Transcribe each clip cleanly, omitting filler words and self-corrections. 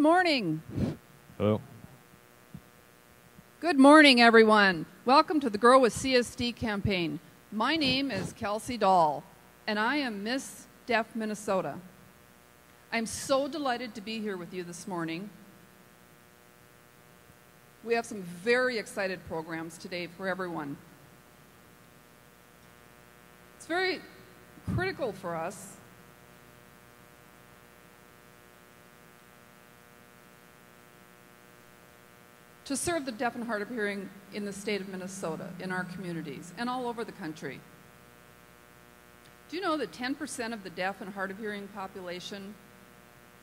morning. Hello. Good morning, everyone. Welcome to the Grow with CSD campaign. My name is Kelsey Dahl, and I am Miss Deaf Minnesota. I'm so delighted to be here with you this morning. We have some very excited programs today for everyone. It's very critical for us to serve the deaf and hard of hearing in the state of Minnesota, in our communities, and all over the country. Do you know that 10% of the deaf and hard of hearing population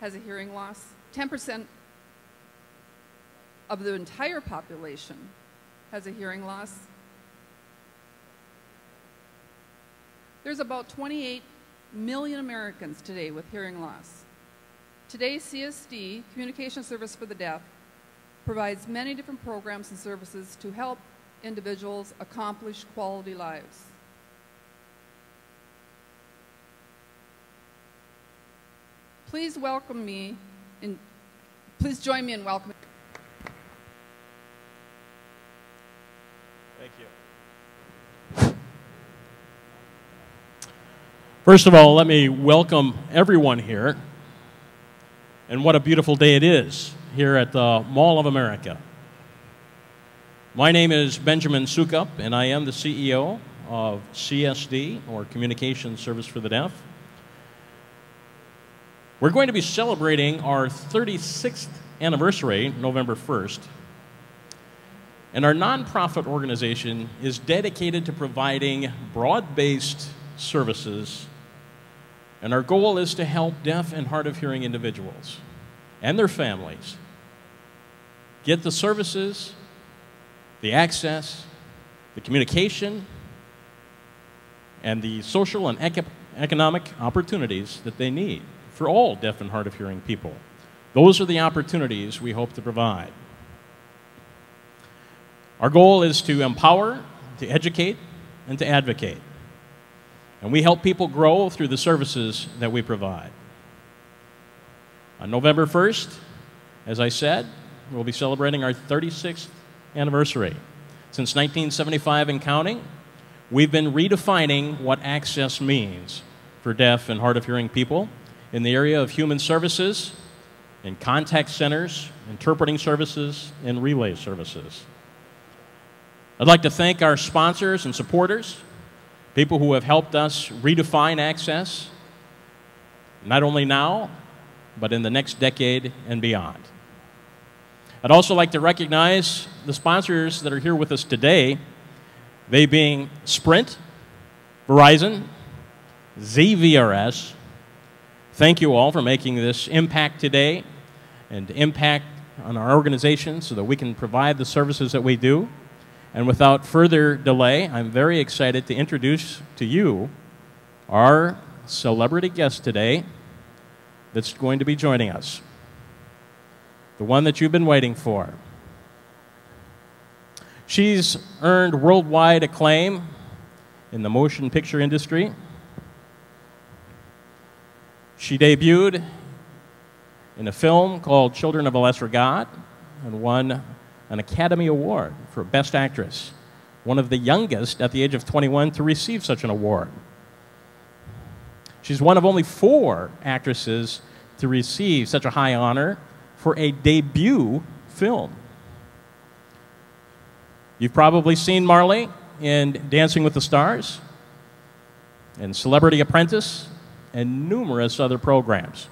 has a hearing loss? 10% of the entire population has a hearing loss. There's about 28 million Americans today with hearing loss. Today, CSD, Communication Service for the Deaf, provides many different programs and services to help individuals accomplish quality lives. Please welcome me, please join me in welcoming. Thank you. First of all, let me welcome everyone here. And what a beautiful day it is here at the Mall of America. My name is Benjamin Sukup, and I am the CEO of CSD, or Communication Service for the Deaf. We're going to be celebrating our 36th anniversary, November 1st. And our nonprofit organization is dedicated to providing broad-based services, and our goal is to help deaf and hard of hearing individuals and their families get the services, the access, the communication, and the social and economic opportunities that they need for all deaf and hard of hearing people. Those are the opportunities we hope to provide. Our goal is to empower, to educate, and to advocate. And we help people grow through the services that we provide. On November 1st, as I said, we'll be celebrating our 36th anniversary. Since 1975 and counting, we've been redefining what access means for deaf and hard of hearing people in the area of human services, in contact centers, interpreting services, and relay services. I'd like to thank our sponsors and supporters, people who have helped us redefine access, not only now, but in the next decade and beyond. I'd also like to recognize the sponsors that are here with us today, they being Sprint, Verizon, ZVRS. Thank you all for making this impact today and impact on our organization so that we can provide the services that we do. And without further delay, I'm very excited to introduce to you our celebrity guest today that's going to be joining us. The one that you've been waiting for. She's earned worldwide acclaim in the motion picture industry. She debuted in a film called Children of a Lesser God and won an Academy Award for Best Actress, one of the youngest at the age of 21 to receive such an award. She's one of only 4 actresses to receive such a high honor for a debut film. You've probably seen Marley in Dancing with the Stars and Celebrity Apprentice and numerous other programs.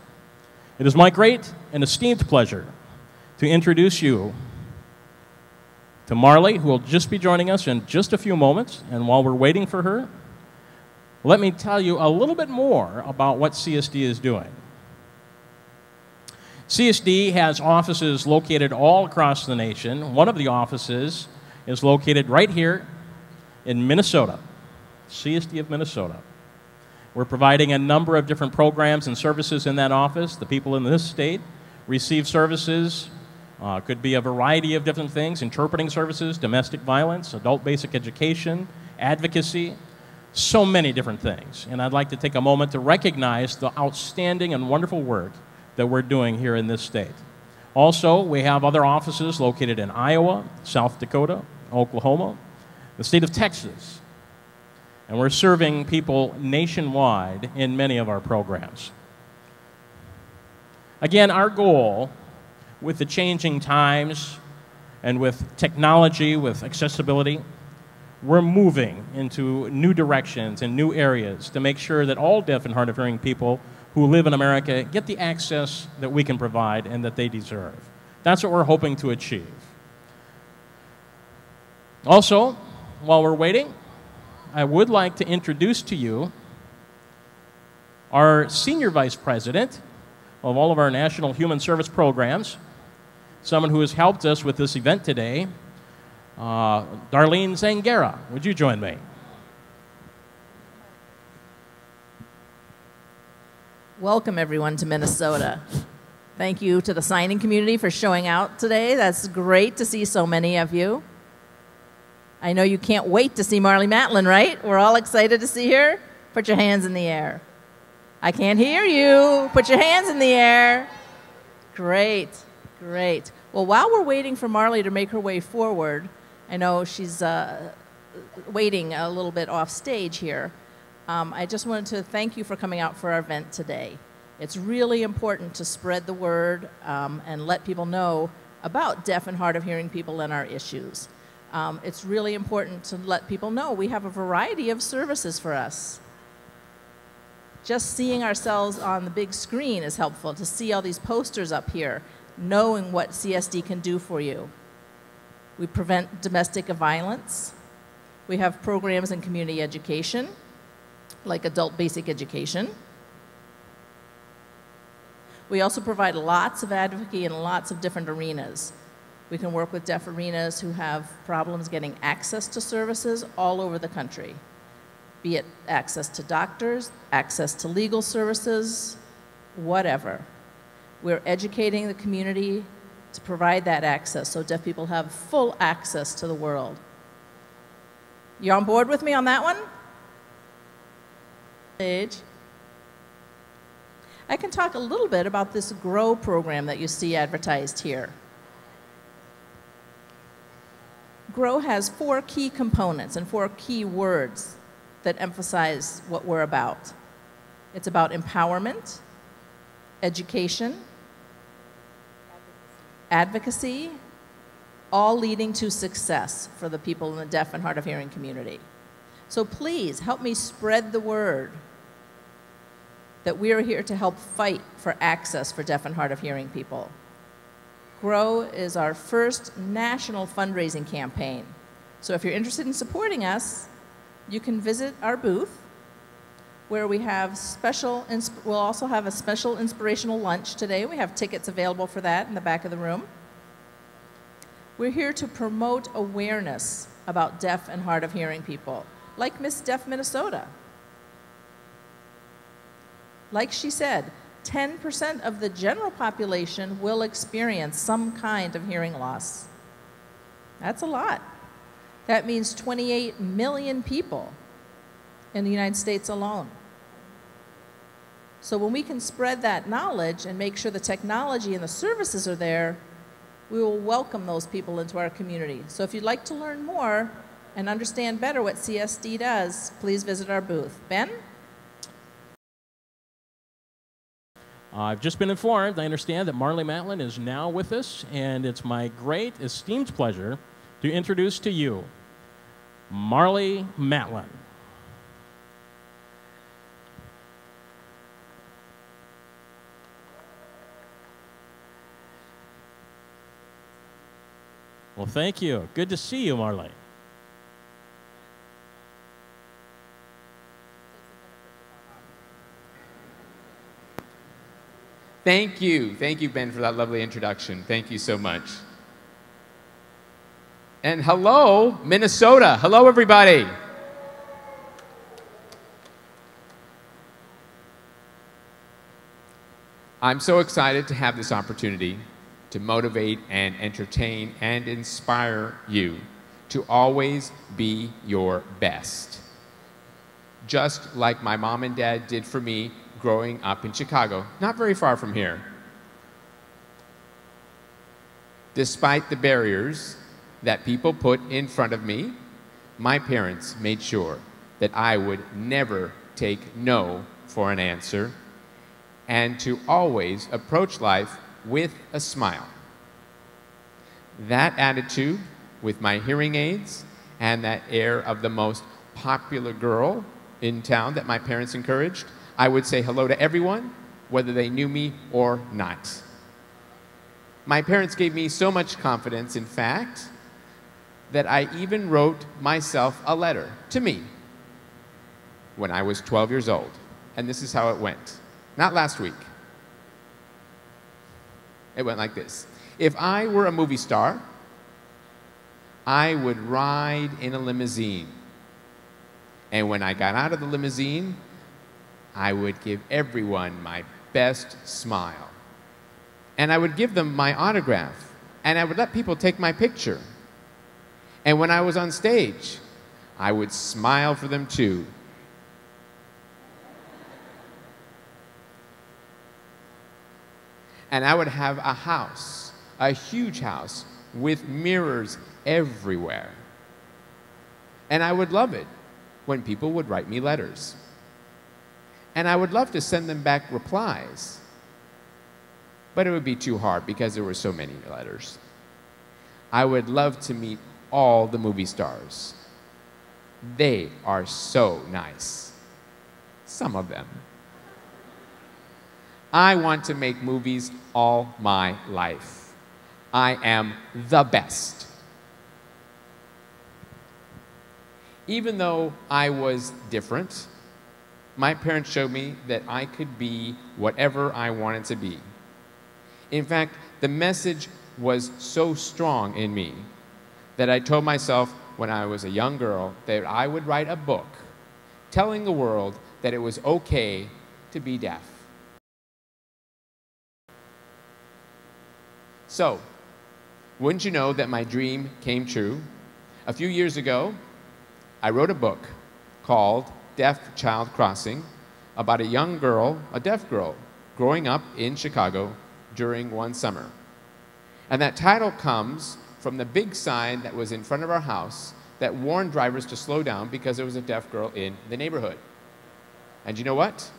It is my great and esteemed pleasure to introduce you to Marley, who will just be joining us in just a few moments. And while we're waiting for her, let me tell you a little bit more about what CSD is doing. CSD has offices located all across the nation. One of the offices is located right here in Minnesota, CSD of Minnesota. We're providing a number of different programs and services in that office. The people in this state receive services, could be a variety of different things, interpreting services, domestic violence, adult basic education, advocacy, so many different things. And I'd like to take a moment to recognize the outstanding and wonderful work that we're doing here in this state. Also, we have other offices located in Iowa, South Dakota, Oklahoma, the state of Texas, and we're serving people nationwide in many of our programs. Again, our goal with the changing times and with technology, with accessibility, we're moving into new directions and new areas to make sure that all deaf and hard of hearing people who live in America get the access that we can provide and that they deserve. That's what we're hoping to achieve. Also, while we're waiting, I would like to introduce to you our Senior Vice President of all of our National Human Service Programs, someone who has helped us with this event today, Darlene Zangara. Would you join me? Welcome, everyone, to Minnesota. Thank you to the signing community for showing out today. That's great to see so many of you. I know you can't wait to see Marlee Matlin, right? We're all excited to see her. Put your hands in the air. I can't hear you. Put your hands in the air. Great, great. Well, while we're waiting for Marlee to make her way forward, I know she's waiting a little bit off stage here. I just wanted to thank you for coming out for our event today. It's really important to spread the word and let people know about deaf and hard of hearing people and our issues. It's really important to let people know we have a variety of services for us. Just seeing ourselves on the big screen is helpful, to see all these posters up here, knowing what CSD can do for you. We prevent domestic violence. We have programs in community education, like adult basic education. We also provide lots of advocacy in lots of different arenas. We can work with deaf arenas who have problems getting access to services all over the country, be it access to doctors, access to legal services, whatever. We're educating the community to provide that access so deaf people have full access to the world. You on board with me on that one? I can talk a little bit about this GROW program that you see advertised here. GROW has 4 key components and 4 key words that emphasize what we're about. It's about empowerment, education, advocacy, all leading to success for the people in the deaf and hard of hearing community. So please help me spread the word that we are here to help fight for access for deaf and hard of hearing people. GROW is our first national fundraising campaign. So if you're interested in supporting us, you can visit our booth, where we have we'll also have a special inspirational lunch today. We have tickets available for that in the back of the room. We're here to promote awareness about deaf and hard of hearing people, like Miss Deaf Minnesota. Like she said, 10% of the general population will experience some kind of hearing loss. That's a lot. That means 28 million people in the United States alone. So when we can spread that knowledge and make sure the technology and the services are there, we will welcome those people into our community. So if you'd like to learn more and understand better what CSD does, please visit our booth. Ben? I've just been informed, I understand, that Marlee Matlin is now with us, and it's my great esteemed pleasure to introduce to you Marlee Matlin. Well, thank you. Good to see you, Marlee. Thank you, Ben, for that lovely introduction. Thank you so much. And hello, Minnesota. Hello, everybody. I'm so excited to have this opportunity to motivate and entertain and inspire you to always be your best. Just like my mom and dad did for me growing up in Chicago, not very far from here. Despite the barriers that people put in front of me, my parents made sure that I would never take no for an answer and to always approach life with a smile. That attitude, with my hearing aids and that air of the most popular girl in town that my parents encouraged, I would say hello to everyone, whether they knew me or not. My parents gave me so much confidence, in fact, that I even wrote myself a letter to me when I was 12 years old. And this is how it went. Not last week. It went like this. If I were a movie star, I would ride in a limousine. And when I got out of the limousine, I would give everyone my best smile. And I would give them my autograph. And I would let people take my picture. And when I was on stage, I would smile for them too. And I would have a house, a huge house, with mirrors everywhere. And I would love it when people would write me letters. And I would love to send them back replies. But it would be too hard because there were so many letters. I would love to meet all the movie stars. They are so nice. Some of them. I want to make movies all my life. I am the best. Even though I was different, my parents showed me that I could be whatever I wanted to be. In fact, the message was so strong in me that I told myself when I was a young girl that I would write a book telling the world that it was okay to be deaf. So, wouldn't you know that my dream came true? A few years ago, I wrote a book called Deaf Child Crossing about a young girl, a deaf girl, growing up in Chicago during one summer. And that title comes from the big sign that was in front of our house that warned drivers to slow down because there was a deaf girl in the neighborhood. And you know what?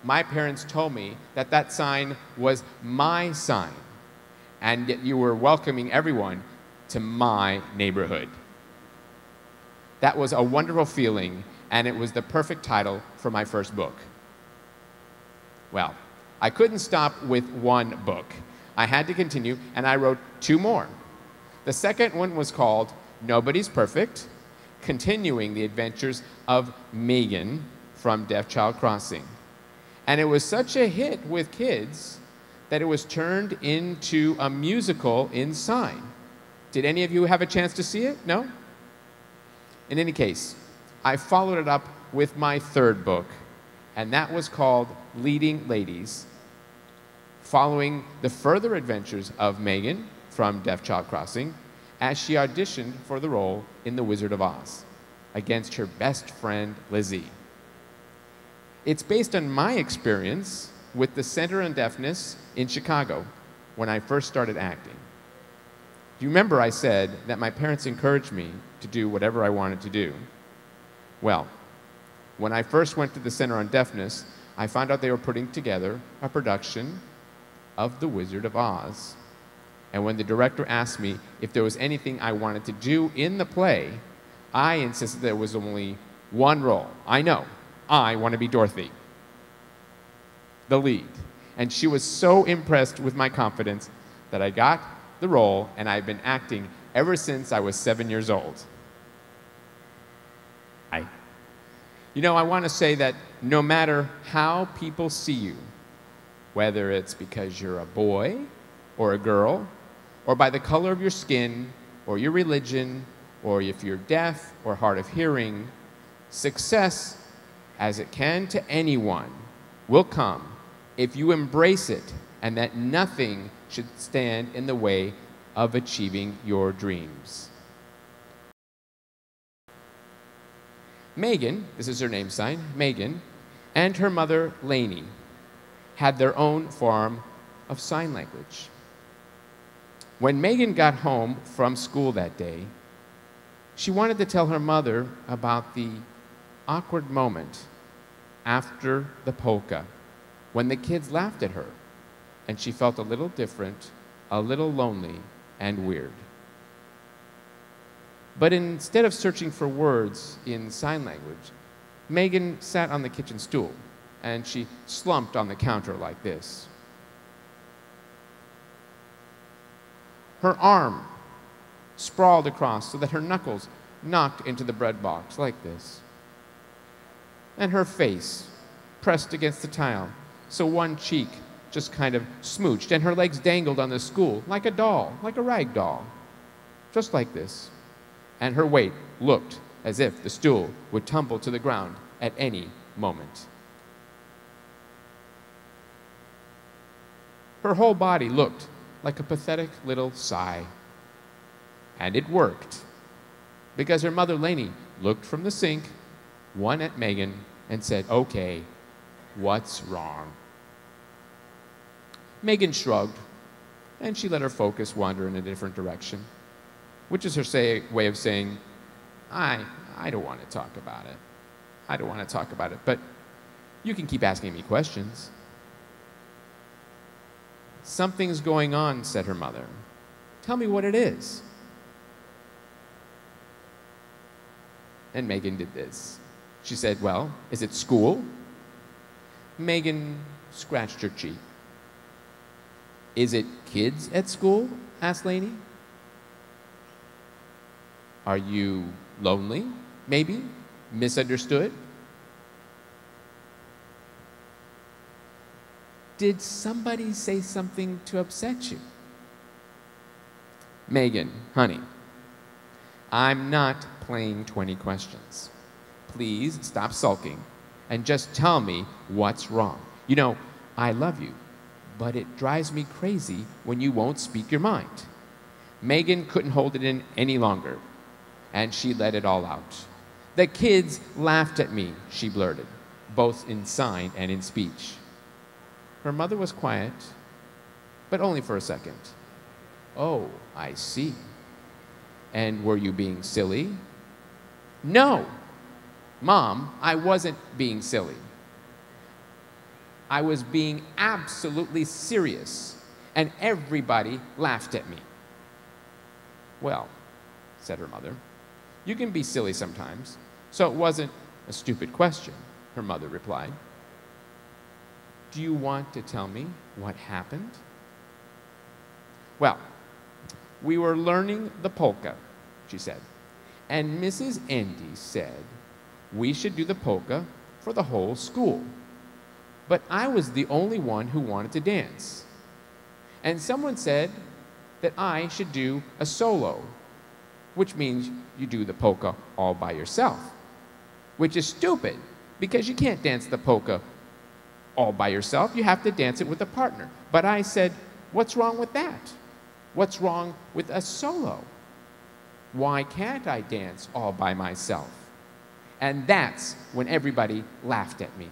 My parents told me that that sign was my sign and that you were welcoming everyone to my neighborhood. That was a wonderful feeling, and it was the perfect title for my first book. Well, I couldn't stop with one book. I had to continue, and I wrote two more. The second one was called Nobody's Perfect, continuing the adventures of Megan from Deaf Child Crossing. And it was such a hit with kids that it was turned into a musical in sign. Did any of you have a chance to see it? No? In any case, I followed it up with my third book, and that was called Leading Ladies, following the further adventures of Megan from Deaf Child Crossing as she auditioned for the role in The Wizard of Oz against her best friend, Lizzie. It's based on my experience with the Center on Deafness in Chicago when I first started acting. Do you remember I said that my parents encouraged me to do whatever I wanted to do? Well, when I first went to the Center on Deafness, I found out they were putting together a production of The Wizard of Oz. And when the director asked me if there was anything I wanted to do in the play, I insisted there was only one role. I know, I want to be Dorothy, the lead. And she was so impressed with my confidence that I got the role, and I've been acting ever since I was 7 years old. You know, I want to say that no matter how people see you, whether it's because you're a boy or a girl, or by the color of your skin, or your religion, or if you're deaf or hard of hearing, success, as it can to anyone, will come if you embrace it, and that nothing should stand in the way of achieving your dreams. Megan, this is her name sign, Megan, and her mother, Lainey, had their own form of sign language. When Megan got home from school that day, she wanted to tell her mother about the awkward moment after the polka when the kids laughed at her and she felt a little different, a little lonely, and weird. But instead of searching for words in sign language, Megan sat on the kitchen stool and she slumped on the counter like this. Her arm sprawled across so that her knuckles knocked into the bread box like this. And her face pressed against the tile so one cheek just kind of smooched and her legs dangled on the stool like a doll, like a rag doll, just like this. And her weight looked as if the stool would tumble to the ground at any moment. Her whole body looked like a pathetic little sigh. And it worked, because her mother, Lainey, looked from the sink, one at Megan, and said, "Okay, what's wrong?" Megan shrugged, and she let her focus wander in a different direction, which is her way of saying, I don't want to talk about it. I don't want to talk about it, but you can keep asking me questions. "Something's going on," said her mother. "Tell me what it is." And Megan did this. She said, "Well, is it school?" Megan scratched her cheek. "Is it kids at school?" asked Lainey. "Are you lonely, maybe? Misunderstood?" "Did somebody say something to upset you?" "Megan, honey, I'm not playing 20 questions. Please stop sulking and just tell me what's wrong. You know, I love you, but it drives me crazy when you won't speak your mind." Megan couldn't hold it in any longer, and she let it all out. "The kids laughed at me," she blurted, both in sign and in speech. Her mother was quiet, but only for a second. "Oh, I see. And were you being silly?" "No, Mom, I wasn't being silly. I was being absolutely serious, and everybody laughed at me." "Well," said her mother, "you can be silly sometimes, so it wasn't a stupid question," her mother replied. "Do you want to tell me what happened?" "Well, we were learning the polka," she said, "and Mrs. Endy said we should do the polka for the whole school. But I was the only one who wanted to dance. And someone said that I should do a solo, which means you do the polka all by yourself, which is stupid because you can't dance the polka all by yourself. You have to dance it with a partner. But I said, what's wrong with that? What's wrong with a solo? Why can't I dance all by myself? And that's when everybody laughed at me."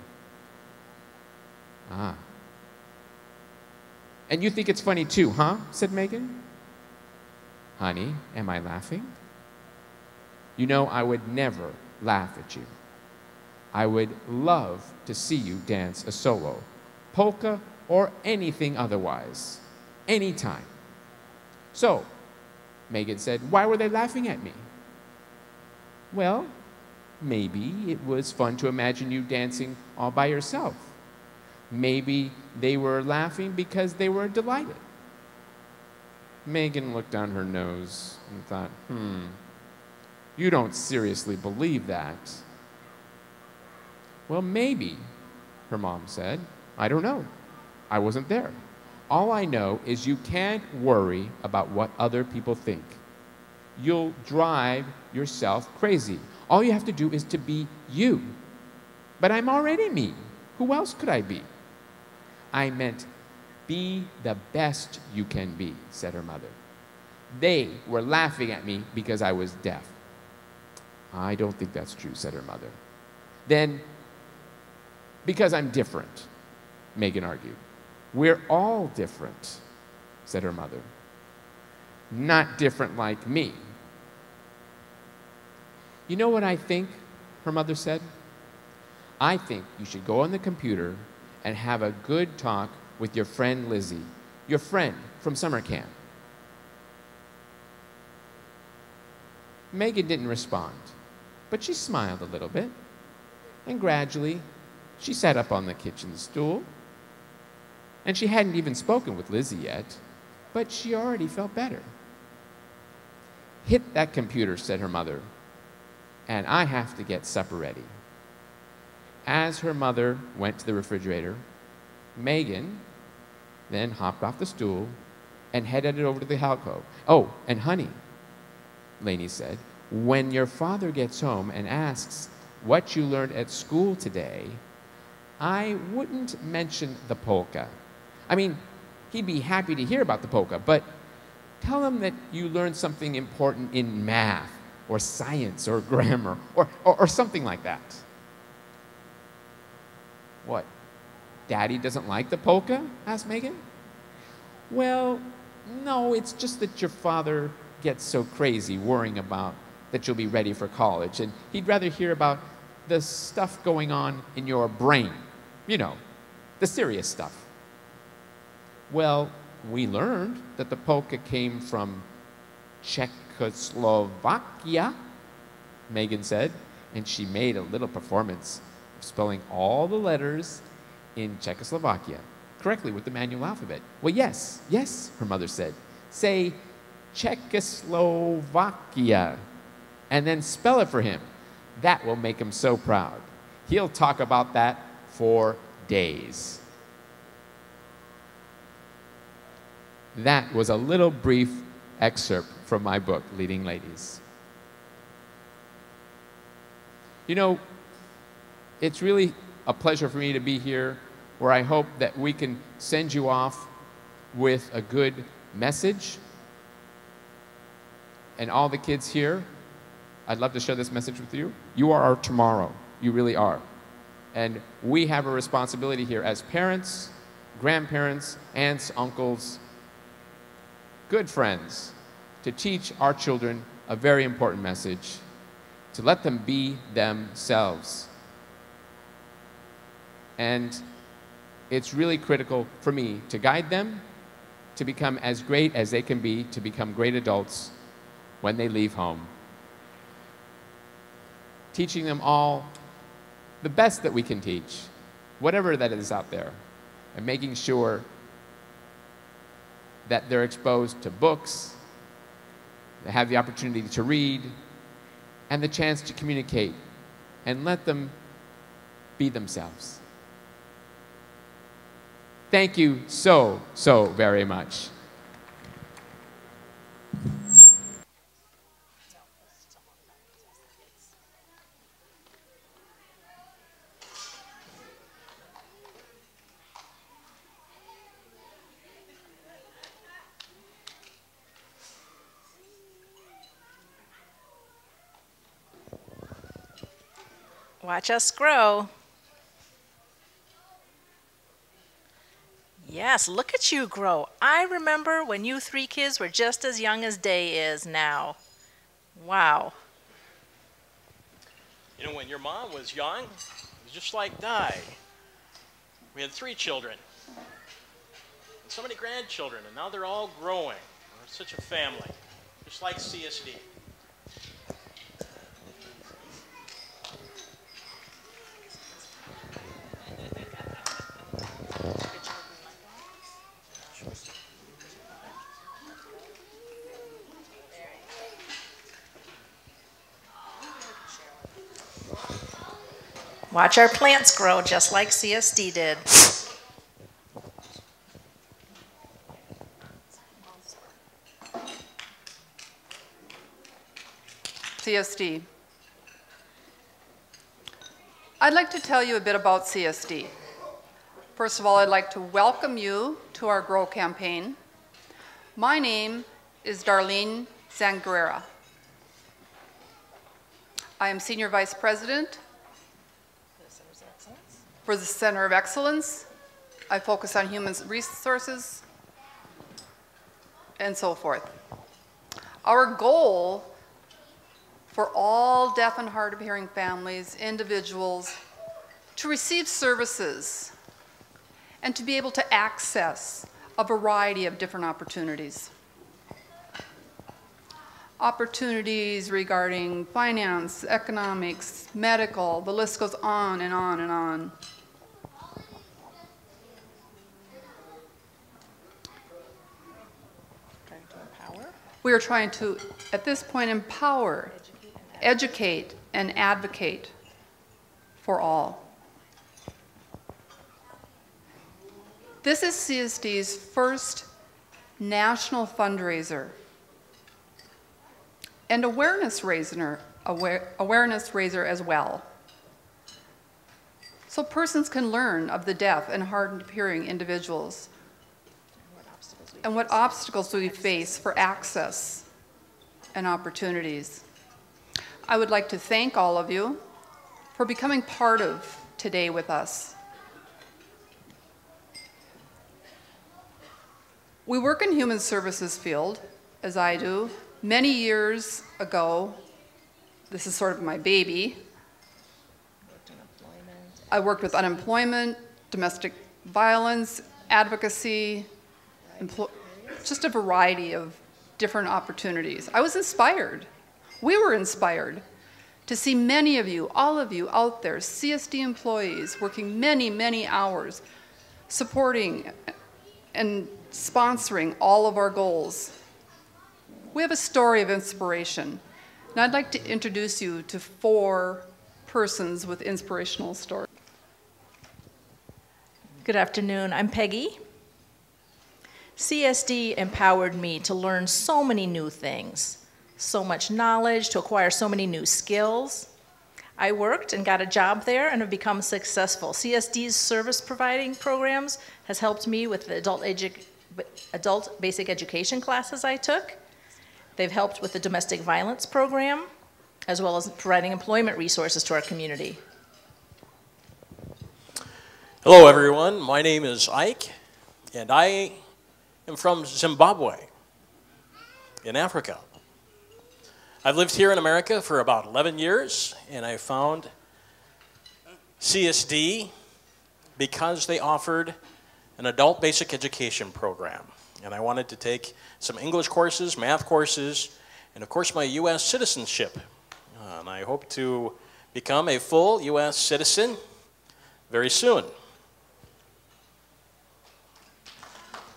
"Ah. And you think it's funny too, huh?" said Megan. "Honey, am I laughing? You know I would never laugh at you. I would love to see you dance a solo, polka, or anything otherwise, anytime." "So," Megan said, "why were they laughing at me?" "Well, maybe it was fun to imagine you dancing all by yourself. Maybe they were laughing because they were delighted." Megan looked down her nose and thought, you don't seriously believe that. "Well, maybe," her mom said. "I don't know. I wasn't there. All I know is you can't worry about what other people think. You'll drive yourself crazy. All you have to do is to be you." "But I'm already me. Who else could I be?" "I meant be the best you can be," said her mother. "They were laughing at me because I was deaf." "I don't think that's true," said her mother. "Then, because I'm different," Megan argued. "We're all different," said her mother. not different like me. You know what I think, her mother said? I think you should go on the computer and have a good talk with your friend Lizzie, your friend from summer camp. Megan didn't respond, but she smiled a little bit, and gradually she sat up on the kitchen stool. And she hadn't even spoken with Lizzie yet, but she already felt better. Hit that computer, said her mother, and I have to get supper ready. As her mother went to the refrigerator, Megan then hopped off the stool and headed over to the alcove. Oh, and honey, Lainey said, when your father gets home and asks what you learned at school today, I wouldn't mention the polka. I mean, he'd be happy to hear about the polka, but tell him that you learned something important in math or science or grammar or something like that. What? Daddy doesn't like the polka? Asked Megan. Well, no, it's just that your father gets so crazy worrying about that you'll be ready for college, and he'd rather hear about the stuff going on in your brain. You know, the serious stuff. Well, we learned that the polka came from Czechoslovakia, Megan said, and she made a little performance of spelling all the letters in Czechoslovakia correctly with the manual alphabet. Well, yes, her mother said. Say Czechoslovakia and then spell it for him. That will make him so proud. He'll talk about that for days. That was a little brief excerpt from my book, Leading Ladies. You know, it's really a pleasure for me to be here, where I hope that we can send you off with a good message. And all the kids here, I'd love to share this message with you. You are our tomorrow. You really are. And we have a responsibility here as parents, grandparents, aunts, uncles, good friends, to teach our children a very important message, to let them be themselves. And it's really critical for me to guide them to become as great as they can be, to become great adults when they leave home. Teaching them all the best that we can teach, whatever that is out there, and making sure that they're exposed to books, they have the opportunity to read, and the chance to communicate, and let them be themselves. Thank you so, so very much. Watch us grow. Yes, look at you grow. I remember when you three kids were just as young as Day is now. Wow. You know, when your mom was young, it was just like Di. We had 3 children, and so many grandchildren, and now they're all growing. We're such a family, just like CSD. Watch our plants grow just like CSD did. CSD. I'd like to tell you a bit about CSD. First of all, I'd like to welcome you to our Grow campaign. My name is Darlene Zanguera. I am Senior Vice President for the Center of Excellence. I focus on human resources and so forth. Our goal for all deaf and hard of hearing families, individuals, to receive services and to be able to access a variety of different opportunities. Opportunities regarding finance, economics, medical, the list goes on and on and on. We are trying to, at this point, empower, educate, and advocate for all. This is CSD's first national fundraiser and awareness raiser as well. So persons can learn of the deaf and hard of hearing individuals and what obstacles we face for access and opportunities. I would like to thank all of you for becoming part of today with us. We work in human services field, as I do. Many years ago, this is sort of my baby, I worked with unemployment, domestic violence, advocacy, just a variety of different opportunities. I was inspired. We were inspired to see many of you, all of you out there, CSD employees working many, many hours, supporting and sponsoring all of our goals. We have a story of inspiration, and I'd like to introduce you to 4 persons with inspirational stories. Good afternoon, I'm Peggy. CSD empowered me to learn so many new things, so much knowledge, to acquire so many new skills. I worked and got a job there and have become successful. CSD's service providing programs has helped me with the adult basic education classes I took. They've helped with the domestic violence program, as well as providing employment resources to our community. Hello, everyone. My name is Ike, and I am from Zimbabwe in Africa. I've lived here in America for about 11 years, and I found CSD because they offered an adult basic education program. And I wanted to take some English courses, math courses, and of course my U.S. citizenship. And I hope to become a full U.S. citizen very soon.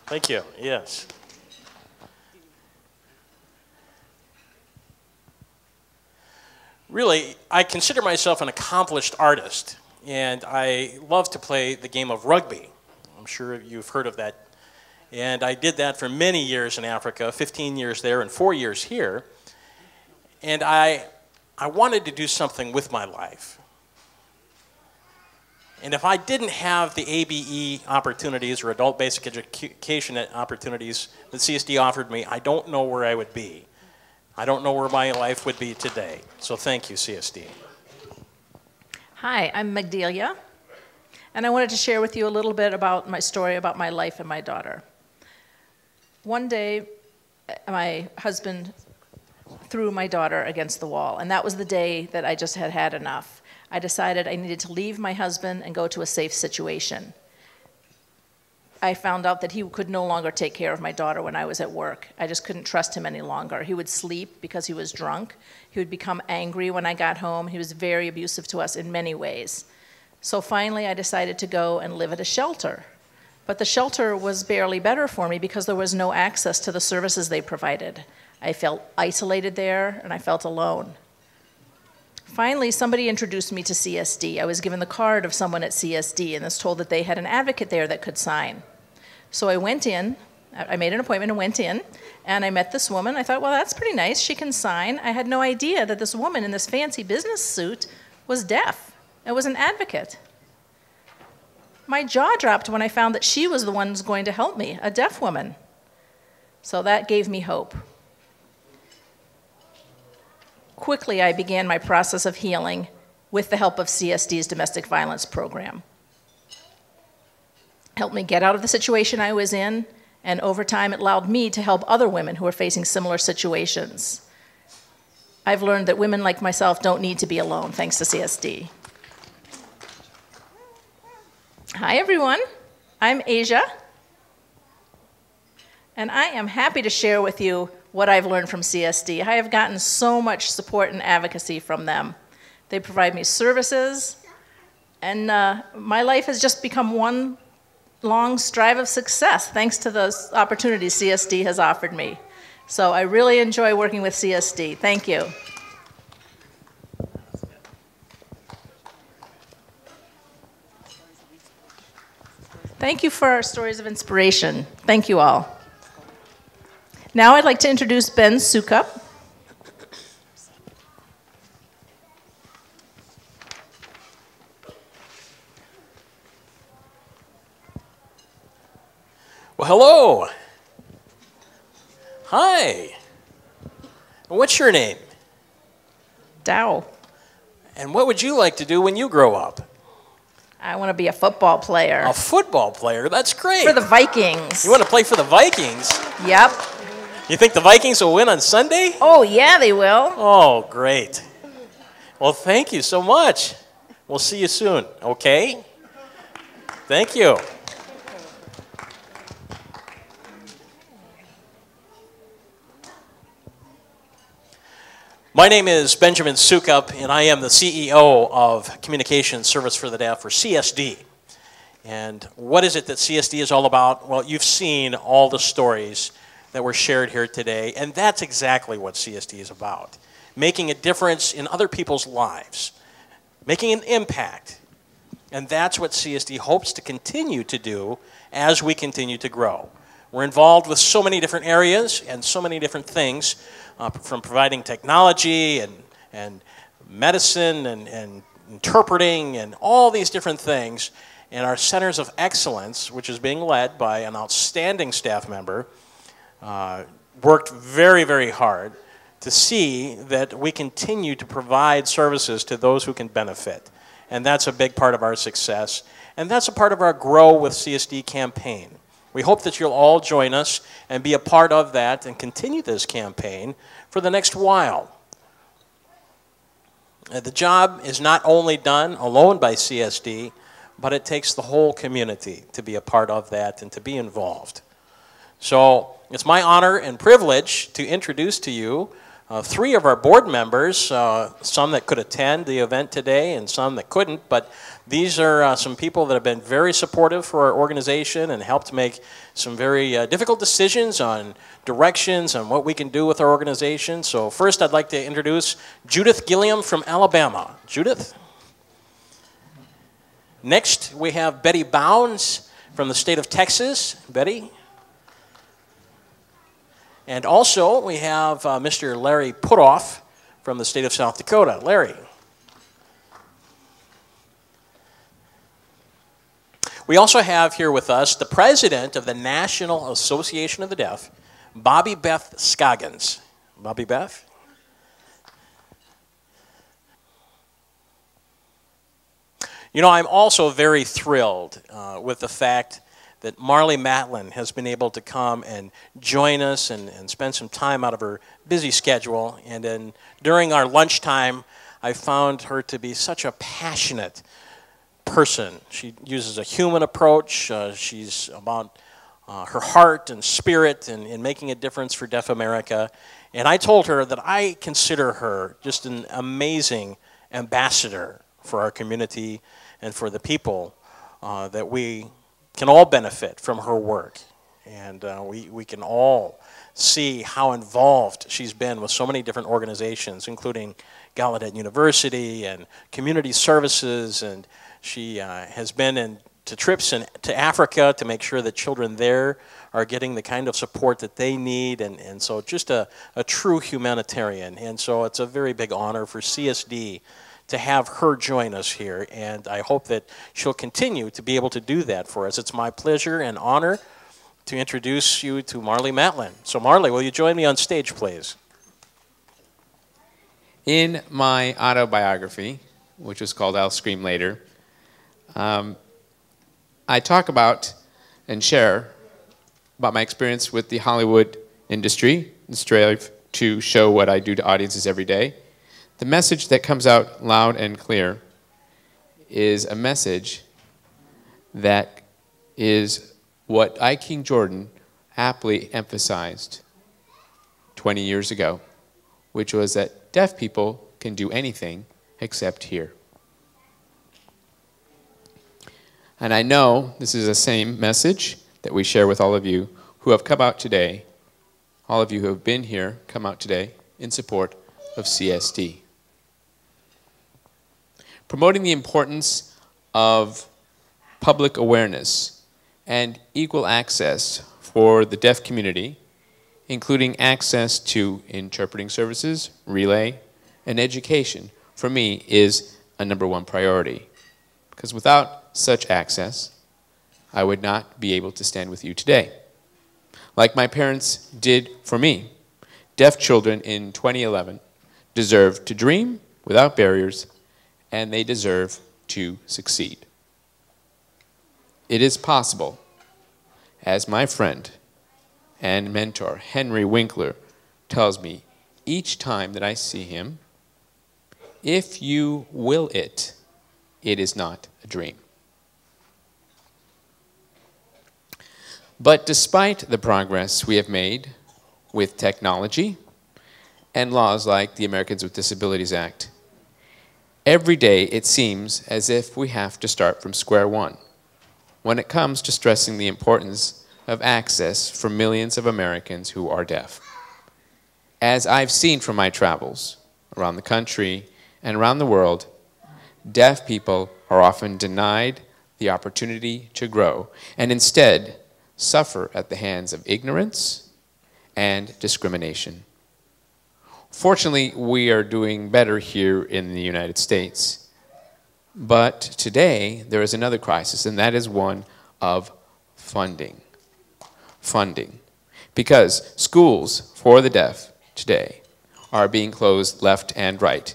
Thank you. Yes. Really, I consider myself an accomplished artist, and I love to play the game of rugby. I'm sure you've heard of that. And I did that for many years in Africa, 15 years there and 4 years here. And I wanted to do something with my life. And if I didn't have the ABE opportunities or adult basic education opportunities that CSD offered me, I don't know where I would be. I don't know where my life would be today. So thank you, CSD. Hi, I'm Magdelia, and I wanted to share with you a little bit about my story about my life and my daughter. One day, my husband threw my daughter against the wall, and that was the day that I just had had enough. I decided I needed to leave my husband and go to a safe situation. I found out that he could no longer take care of my daughter when I was at work. I just couldn't trust him any longer. He would sleep because he was drunk. He would become angry when I got home. He was very abusive to us in many ways. So finally, I decided to go and live at a shelter. But the shelter was barely better for me because there was no access to the services they provided. I felt isolated there, and I felt alone. Finally, somebody introduced me to CSD. I was given the card of someone at CSD and was told that they had an advocate there that could sign. So I went in, I made an appointment and went in, and I met this woman. I thought, well, that's pretty nice. She can sign. I had no idea that this woman in this fancy business suit was deaf and was an advocate. My jaw dropped when I found that she was the one who was going to help me, a deaf woman. So that gave me hope. Quickly, I began my process of healing with the help of CSD's domestic violence program. Helped me get out of the situation I was in And over time, it allowed me to help other women who are facing similar situations. I've learned that women like myself don't need to be alone, thanks to CSD. Hi, everyone. I'm Asia. And I am happy to share with you what I've learned from CSD. I have gotten so much support and advocacy from them. They provide me services, and my life has just become one long strive of success thanks to those opportunities CSD has offered me. So I really enjoy working with CSD. Thank you. Thank you for our stories of inspiration. Thank you all. Now I'd like to introduce Ben Sukup. Well, hello. Hi. What's your name? Dow. And what would you like to do when you grow up? I want to be a football player. A football player? That's great. For the Vikings. You want to play for the Vikings? Yep. You think the Vikings will win on Sunday? Oh, yeah, they will. Oh, great. Well, thank you so much. We'll see you soon, okay? Thank you. My name is Benjamin Sukup, and I am the CEO of Communication Service for the Deaf, or CSD. And what is it that CSD is all about? Well, you've seen all the stories that were shared here today, and that's exactly what CSD is about. Making a difference in other people's lives, making an impact. And that's what CSD hopes to continue to do as we continue to grow. We're involved with so many different areas and so many different things, from providing technology and medicine and interpreting and all these different things. And our Centers of Excellence, which is being led by an outstanding staff member, worked very, very hard to see that we continue to provide services to those who can benefit. And that's a big part of our success. And that's a part of our Grow with CSD campaign. We hope that you'll all join us and be a part of that and continue this campaign for the next while. The job is not only done alone by CSD, but it takes the whole community to be a part of that and to be involved. So it's my honor and privilege to introduce to you 3 of our board members, some that could attend the event today and some that couldn't, but these are some people that have been very supportive for our organization and helped make some very difficult decisions on directions and what we can do with our organization. So first I'd like to introduce Judith Gilliam from Alabama. Judith. Next we have Betty Bounds from the state of Texas. Betty. And also, we have Mr. Larry Putoff from the state of South Dakota. Larry. We also have here with us the president of the National Association of the Deaf, Bobby Beth Scoggins. Bobby Beth. You know, I'm also very thrilled with the fact that Marlee Matlin has been able to come and join us and spend some time out of her busy schedule. And then during our lunchtime, I found her to be such a passionate person. She uses a human approach. She's about her heart and spirit in making a difference for Deaf America. And I told her that I consider her just an amazing ambassador for our community and for the people that we can all benefit from her work. And we can all see how involved she's been with so many different organizations, including Gallaudet University and community services, and she has been to trips to Africa to make sure that children there are getting the kind of support that they need, and so just a true humanitarian. And so it's a very big honor for CSD to have her join us here, and I hope that she'll continue to be able to do that for us. It's my pleasure and honor to introduce you to Marlee Matlin. So Marlee, will you join me on stage, please? In my autobiography, which was called I'll Scream Later, I talk about and share about my experience with the Hollywood industry and strive to show what I do to audiences every day. The message that comes out loud and clear is a message that is what I. King Jordan aptly emphasized 20 years ago, which was that deaf people can do anything except hear. And I know this is the same message that we share with all of you who have come out today, all of you who have been here, come out today in support of CSD. Promoting the importance of public awareness and equal access for the deaf community, including access to interpreting services, relay, and education, for me is a #1 priority. Because without such access, I would not be able to stand with you today. Like my parents did for me, deaf children in 2011 deserve to dream without barriers, and they deserve to succeed. It is possible, as my friend and mentor Henry Winkler tells me each time that I see him, if you will it, it is not a dream. But despite the progress we have made with technology and laws like the Americans with Disabilities Act, every day it seems as if we have to start from square one when it comes to stressing the importance of access for millions of Americans who are deaf. As I've seen from my travels around the country and around the world, deaf people are often denied the opportunity to grow and instead suffer at the hands of ignorance and discrimination. Fortunately, we are doing better here in the United States. But today, there is another crisis, and that is one of funding. Funding. Because schools for the deaf today are being closed left and right,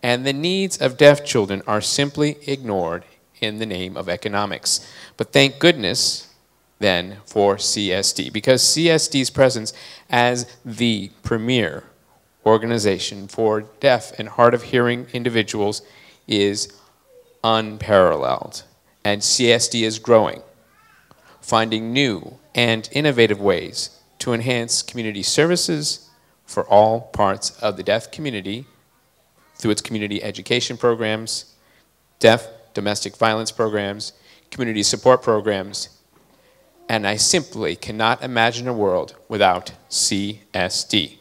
and the needs of deaf children are simply ignored in the name of economics. But thank goodness then for CSD, because CSD's presence as the premier organization for deaf and hard of hearing individuals is unparalleled. And CSD is growing, finding new and innovative ways to enhance community services for all parts of the deaf community through its community education programs, deaf domestic violence programs, community support programs, and I simply cannot imagine a world without CSD.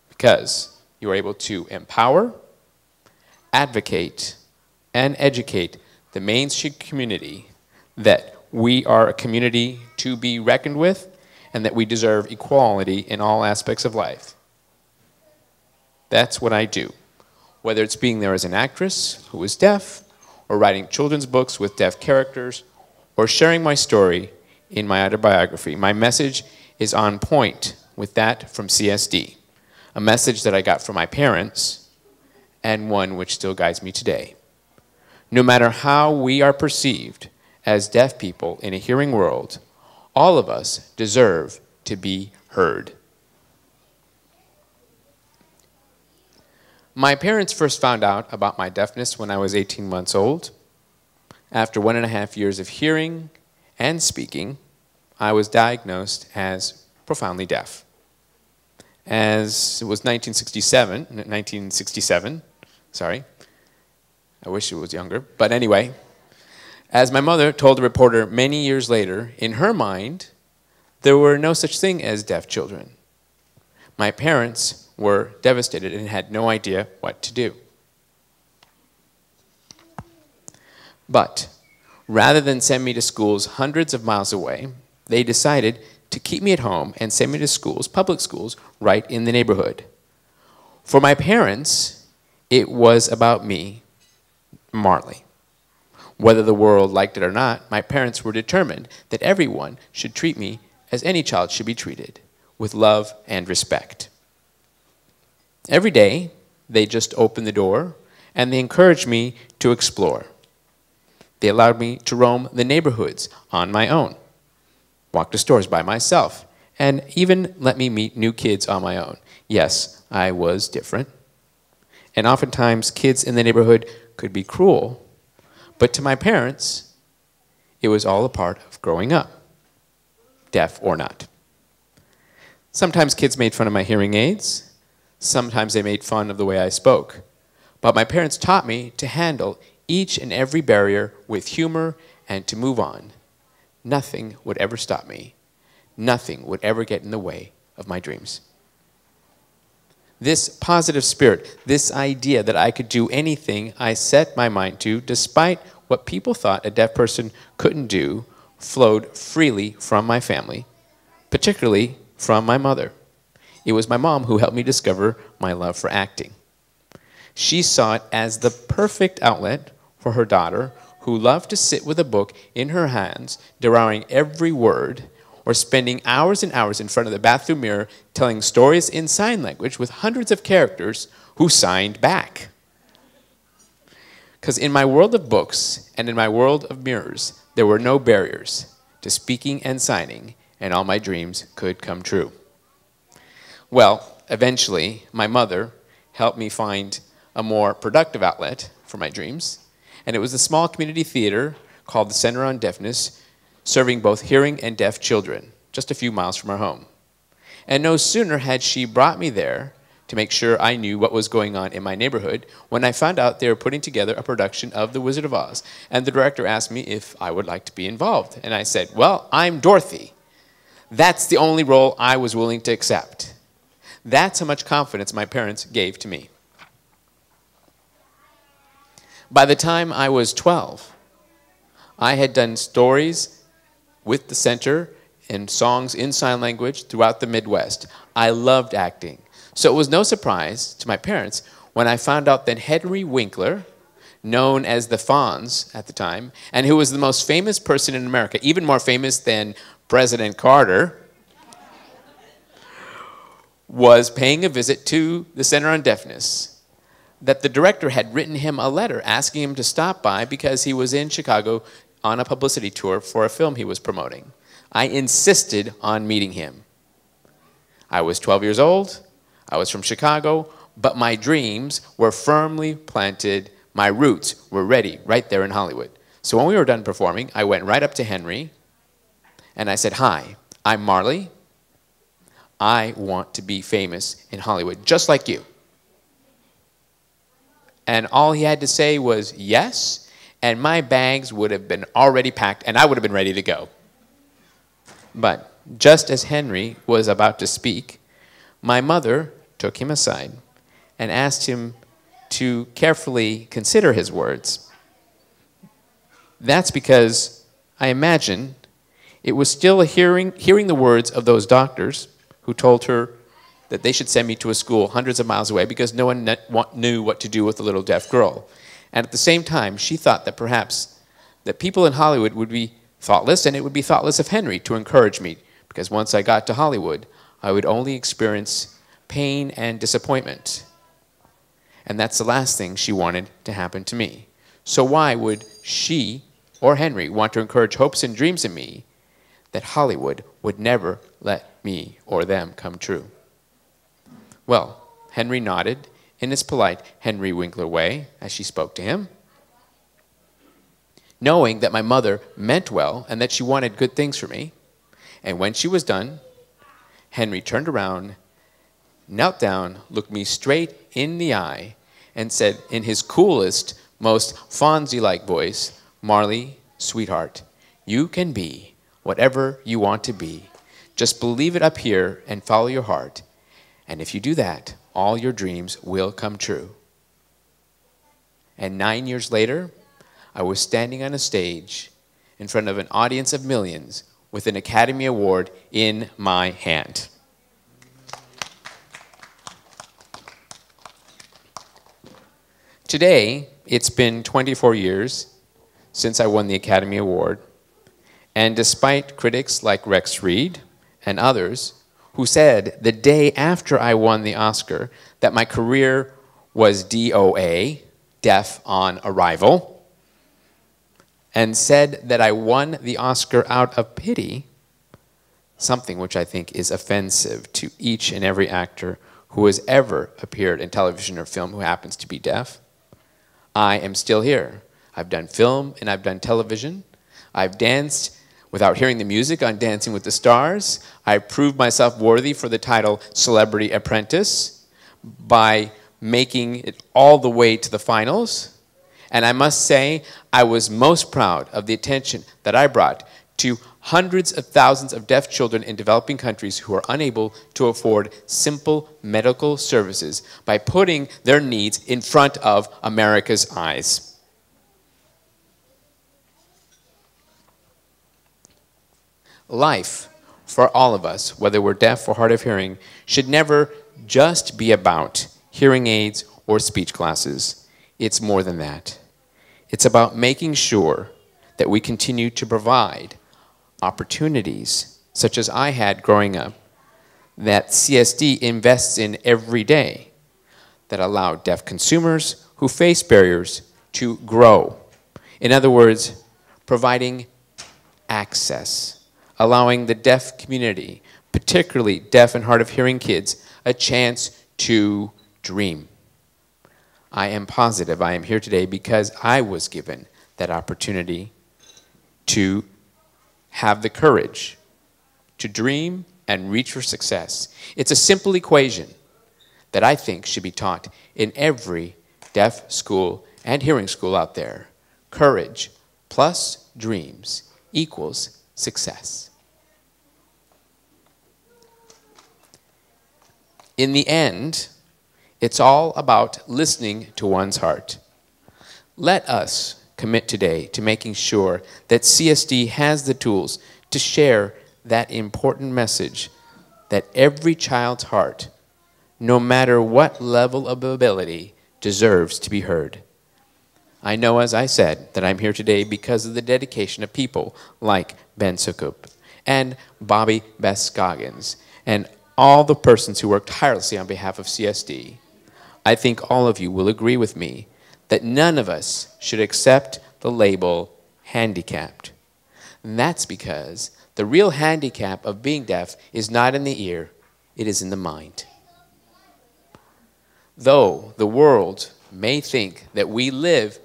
Because you are able to empower, advocate, and educate the mainstream community that we are a community to be reckoned with and that we deserve equality in all aspects of life. That's what I do. Whether it's being there as an actress who is deaf, or writing children's books with deaf characters, or sharing my story in my autobiography, my message is on point with that from CSD, a message that I got from my parents, and one which still guides me today. No matter how we are perceived as deaf people in a hearing world, all of us deserve to be heard. My parents first found out about my deafness when I was 18 months old. After 1.5 years of hearing and speaking, I was diagnosed as profoundly deaf. As it was 1967, sorry, I wish it was younger, but anyway, as my mother told a reporter many years later, in her mind, there were no such thing as deaf children. My parents were devastated and had no idea what to do. But rather than send me to schools hundreds of miles away, they decided to keep me at home and send me to schools, public schools, right in the neighborhood. For my parents, it was about me, Marley. Whether the world liked it or not, my parents were determined that everyone should treat me as any child should be treated, with love and respect. Every day, they just opened the door and they encouraged me to explore. They allowed me to roam the neighborhoods on my own. walk to stores by myself, and even let me meet new kids on my own. Yes, I was different. And oftentimes, kids in the neighborhood could be cruel, but to my parents, it was all a part of growing up, deaf or not. Sometimes kids made fun of my hearing aids. Sometimes they made fun of the way I spoke. But my parents taught me to handle each and every barrier with humor and to move on. Nothing would ever stop me. Nothing would ever get in the way of my dreams. This positive spirit, this idea that I could do anything I set my mind to, despite what people thought a deaf person couldn't do, flowed freely from my family, particularly from my mother. It was my mom who helped me discover my love for acting. She saw it as the perfect outlet for her daughter, who loved to sit with a book in her hands, devouring every word, or spending hours and hours in front of the bathroom mirror telling stories in sign language with hundreds of characters who signed back. Because in my world of books and in my world of mirrors, there were no barriers to speaking and signing, and all my dreams could come true. Well, eventually, my mother helped me find a more productive outlet for my dreams, and it was a small community theater called the Center on Deafness, serving both hearing and deaf children, just a few miles from our home. And no sooner had she brought me there to make sure I knew what was going on in my neighborhood when I found out they were putting together a production of The Wizard of Oz. And the director asked me if I would like to be involved. And I said, well, I'm Dorothy. That's the only role I was willing to accept. That's how much confidence my parents gave to me. By the time I was 12, I had done stories with the center and songs in sign language throughout the Midwest. I loved acting. So it was no surprise to my parents when I found out that Henry Winkler, known as the Fonz at the time, and who was the most famous person in America, even more famous than President Carter, was paying a visit to the Center on Deafness, that the director had written him a letter asking him to stop by because he was in Chicago on a publicity tour for a film he was promoting. I insisted on meeting him. I was 12 years old, I was from Chicago, but my dreams were firmly planted, my roots were ready right there in Hollywood. So when we were done performing, I went right up to Henry and I said, hi, I'm Marley. I want to be famous in Hollywood, just like you. And all he had to say was yes, and my bags would have been already packed, and I would have been ready to go. But just as Henry was about to speak, my mother took him aside and asked him to carefully consider his words. That's because I imagine it was still hearing the words of those doctors who told her that they should send me to a school hundreds of miles away because no one knew what to do with a little deaf girl. And at the same time, she thought that perhaps that people in Hollywood would be thoughtless, and it would be thoughtless of Henry to encourage me, because once I got to Hollywood, I would only experience pain and disappointment. And that's the last thing she wanted to happen to me. So why would she or Henry want to encourage hopes and dreams in me that Hollywood would never let me or them come true? Well, Henry nodded in his polite Henry Winkler way as she spoke to him, knowing that my mother meant well and that she wanted good things for me. And when she was done, Henry turned around, knelt down, looked me straight in the eye, and said in his coolest, most Fonzie-like voice, Marley, sweetheart, you can be whatever you want to be. Just believe it up here and follow your heart. And if you do that, all your dreams will come true. And 9 years later, I was standing on a stage in front of an audience of millions with an Academy Award in my hand. Today, it's been 24 years since I won the Academy Award, and despite critics like Rex Reed and others who said the day after I won the Oscar that my career was DOA, deaf on arrival, and said that I won the Oscar out of pity, something which I think is offensive to each and every actor who has ever appeared in television or film who happens to be deaf. I am still here. I've done film and I've done television. I've danced without hearing the music on Dancing with the Stars. I proved myself worthy for the title Celebrity Apprentice by making it all the way to the finals. And I must say, I was most proud of the attention that I brought to hundreds of thousands of deaf children in developing countries who are unable to afford simple medical services by putting their needs in front of America's eyes. Life, for all of us, whether we're deaf or hard of hearing, should never just be about hearing aids or speech classes. It's more than that. It's about making sure that we continue to provide opportunities, such as I had growing up, that CSD invests in every day, that allow deaf consumers who face barriers to grow. In other words, providing access, allowing the deaf community, particularly deaf and hard of hearing kids, a chance to dream. I am positive I am here today because I was given that opportunity to have the courage to dream and reach for success. It's a simple equation that I think should be taught in every deaf school and hearing school out there. Courage plus dreams equals success. In the end, it's all about listening to one's heart. Let us commit today to making sure that CSD has the tools to share that important message that every child's heart, no matter what level of ability, deserves to be heard. I know, as I said, that I'm here today because of the dedication of people like Ben Sukup and Bobby Beth-Scoggins and all the persons who work tirelessly on behalf of CSD. I think all of you will agree with me that none of us should accept the label handicapped. And that's because the real handicap of being deaf is not in the ear, it is in the mind. Though the world may think that we live,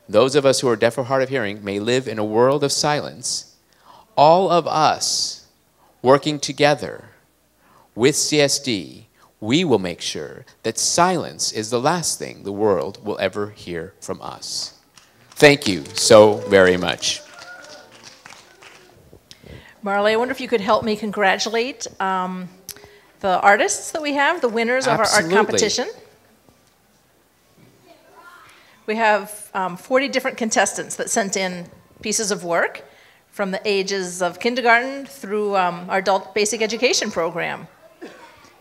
those of us who are deaf or hard of hearing may live in a world of silence, all of us working together with CSD, we will make sure that silence is the last thing the world will ever hear from us. Thank you so very much. Marley, I wonder if you could help me congratulate the artists that we have, the winners of our art competition. We have 40 different contestants that sent in pieces of work from the ages of kindergarten through our adult basic education program.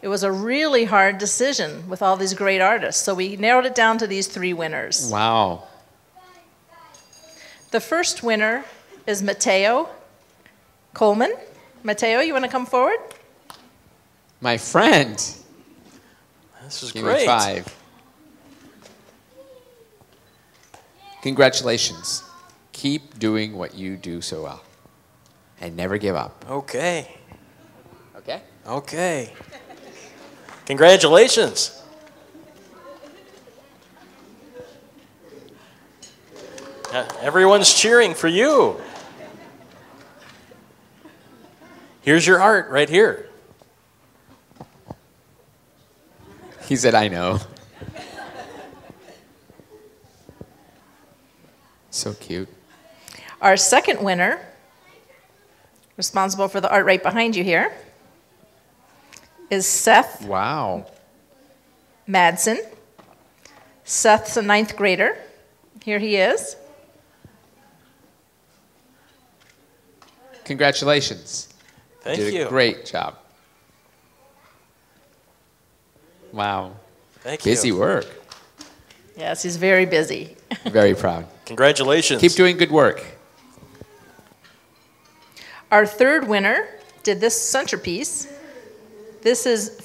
It was a really hard decision with all these great artists, so we narrowed it down to these 3 winners. Wow. The first winner is Mateo Coleman. Mateo, you want to come forward? My friend. This is Give great. me 5. Congratulations. Keep doing what you do so well. And never give up. Okay. Okay? Okay. Congratulations. Everyone's cheering for you. Here's your art right here. He said, I know. So cute. Our second winner, responsible for the art right behind you here, is Seth Wow. Madsen. Seth's a 9th grader. Here he is. Congratulations. Thank Did you. a great job. Wow. Thank you. Busy work. Yes, he's very busy. Very proud. Congratulations. Keep doing good work. Our third winner did this centerpiece. This is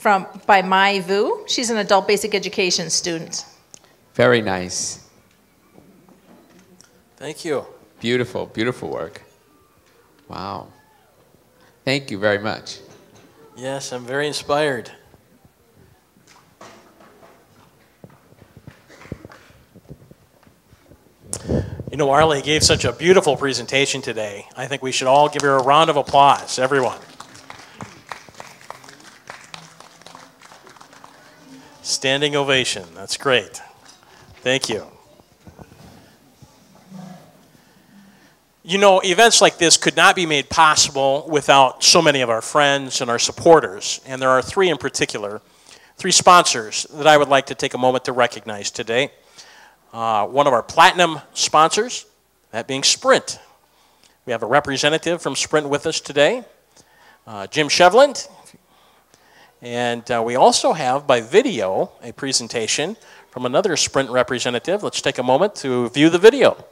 by Mai Vu. She's an adult basic education student. Very nice. Thank you. Beautiful, beautiful work. Wow. Thank you very much. Yes, I'm very inspired. You know, Arlie gave such a beautiful presentation today. I think we should all give her a round of applause, everyone. Standing ovation. That's great. Thank you. You know, events like this could not be made possible without so many of our friends and our supporters. And there are three in particular, three sponsors that I would like to take a moment to recognize today. One of our platinum sponsors, that being Sprint. We have a representative from Sprint with us today, Jim Shevland. And we also have, by video, a presentation from another Sprint representative. Let's take a moment to view the video.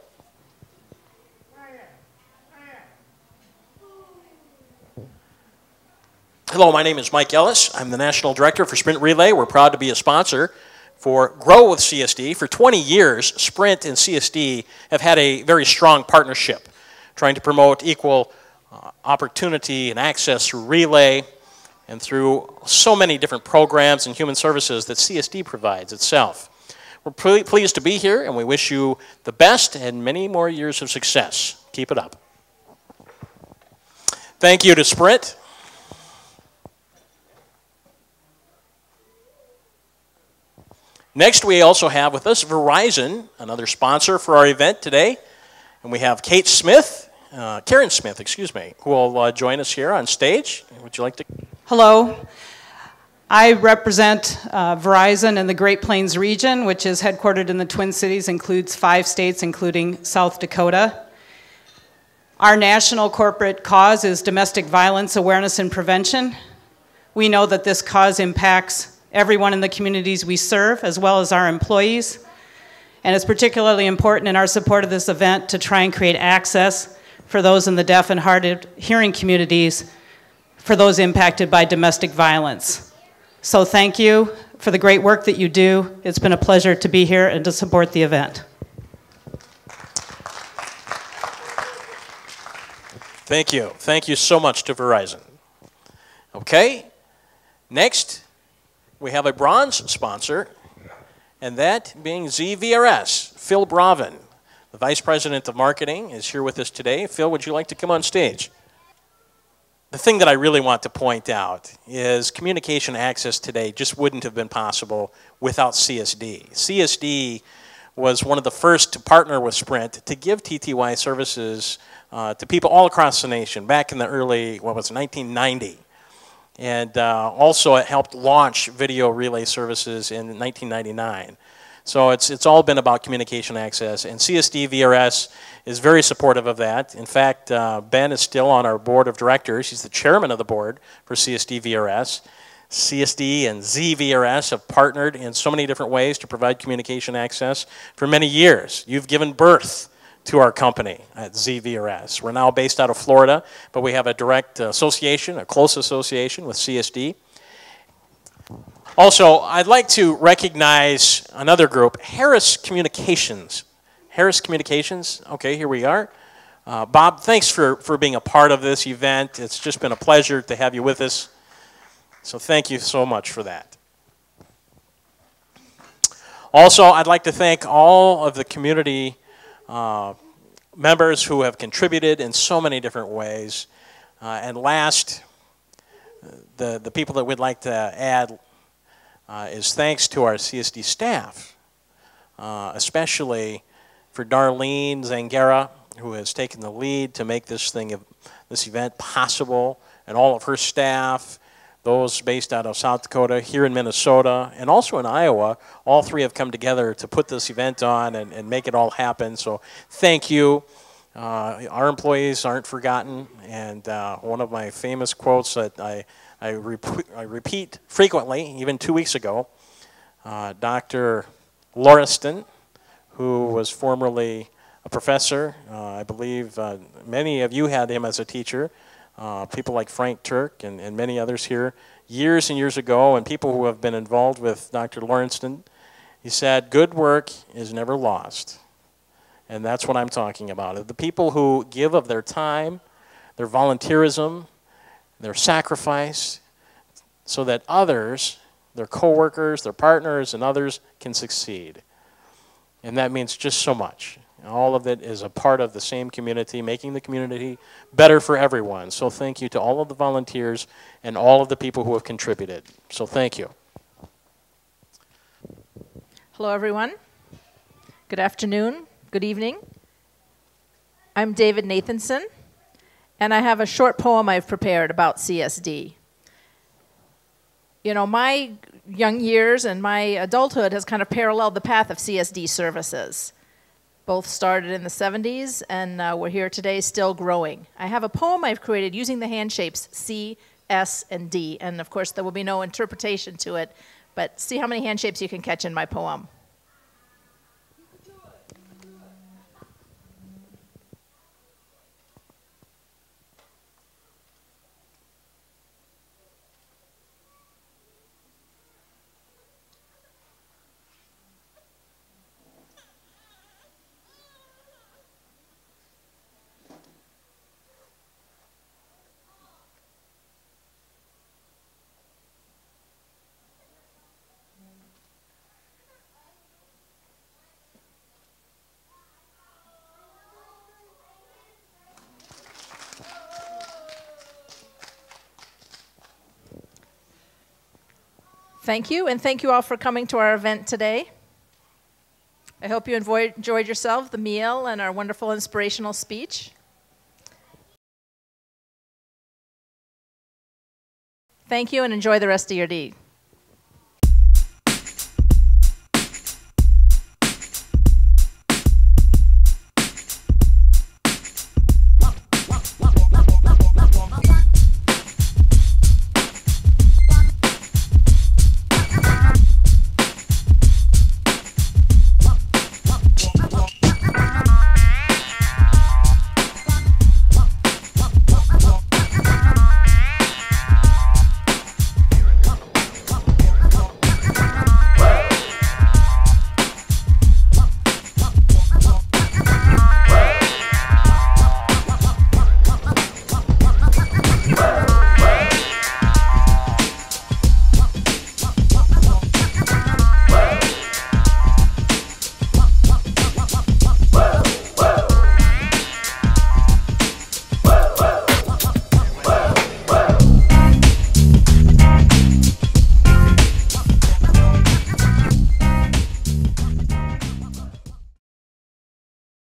Hello, my name is Mike Ellis. I'm the National Director for Sprint Relay. We're proud to be a sponsor for Grow with CSD. For 20 years, Sprint and CSD have had a very strong partnership, trying to promote equal opportunity and access through Relay and through so many different programs and human services that CSD provides itself. We're pleased to be here, and we wish you the best and many more years of success. Keep it up. Thank you to Sprint. Next, we also have with us Verizon, another sponsor for our event today. And we have Karen Smith, who will join us here on stage. Would you like to? Hello. I represent Verizon in the Great Plains region, which is headquartered in the Twin Cities, includes 5 states, including South Dakota. Our national corporate cause is domestic violence awareness and prevention. We know that this cause impacts everyone in the communities we serve, as well as our employees. And it's particularly important in our support of this event to try and create access for those in the deaf and hard of hearing communities, for those impacted by domestic violence. So thank you for the great work that you do. It's been a pleasure to be here and to support the event. Thank you. Thank you so much to Verizon. Okay, next, we have a bronze sponsor, and that being ZVRS. Phil Bravin, the Vice President of Marketing, is here with us today. Phil, would you like to come on stage? The thing that I really want to point out is communication access today just wouldn't have been possible without CSD. CSD was one of the first to partner with Sprint to give TTY services to people all across the nation back in the early, 1990. And also it helped launch video relay services in 1999. So it's all been about communication access, and CSD VRS is very supportive of that. In fact, Ben is still on our board of directors. He's the chairman of the board for CSD VRS. CSD and ZVRS have partnered in so many different ways to provide communication access for many years. You've given birth to our company at ZVRS. We're now based out of Florida, but we have a direct association, a close association with CSD. Also, I'd like to recognize another group, Harris Communications. Harris Communications, okay, here we are. Bob, thanks for being a part of this event. It's just been a pleasure to have you with us. So thank you so much for that. Also, I'd like to thank all of the community members who have contributed in so many different ways. And last, the people that we'd like to add is thanks to our CSD staff, especially for Darlene Zangara, who has taken the lead to make this event possible, and all of her staff, those based out of South Dakota, here in Minnesota, and also in Iowa. All three have come together to put this event on and make it all happen. So thank you. Our employees aren't forgotten, and one of my famous quotes that I repeat frequently, even 2 weeks ago, Dr. Lauriston, who was formerly a professor, I believe many of you had him as a teacher, people like Frank Turk and many others here, years and years ago, and people who have been involved with Dr. Lauriston, he said, good work is never lost. And that's what I'm talking about. The people who give of their time, their volunteerism, their sacrifice, so that others, their coworkers, their partners, and others can succeed. And that means just so much. All of it is a part of the same community, making the community better for everyone. So thank you to all of the volunteers and all of the people who have contributed. So thank you. Hello, everyone. Good afternoon. Good evening. I'm David Nathanson, and I have a short poem I've prepared about CSD. You know, my young years and my adulthood has kind of paralleled the path of CSD services. Both started in the 70s, and we're here today still growing. I have a poem I've created using the hand shapes C, S, and D, and of course there will be no interpretation to it, but see how many hand shapes you can catch in my poem. Thank you, and thank you all for coming to our event today. I hope you enjoyed yourself, the meal, and our wonderful inspirational speech. Thank you, and enjoy the rest of your day.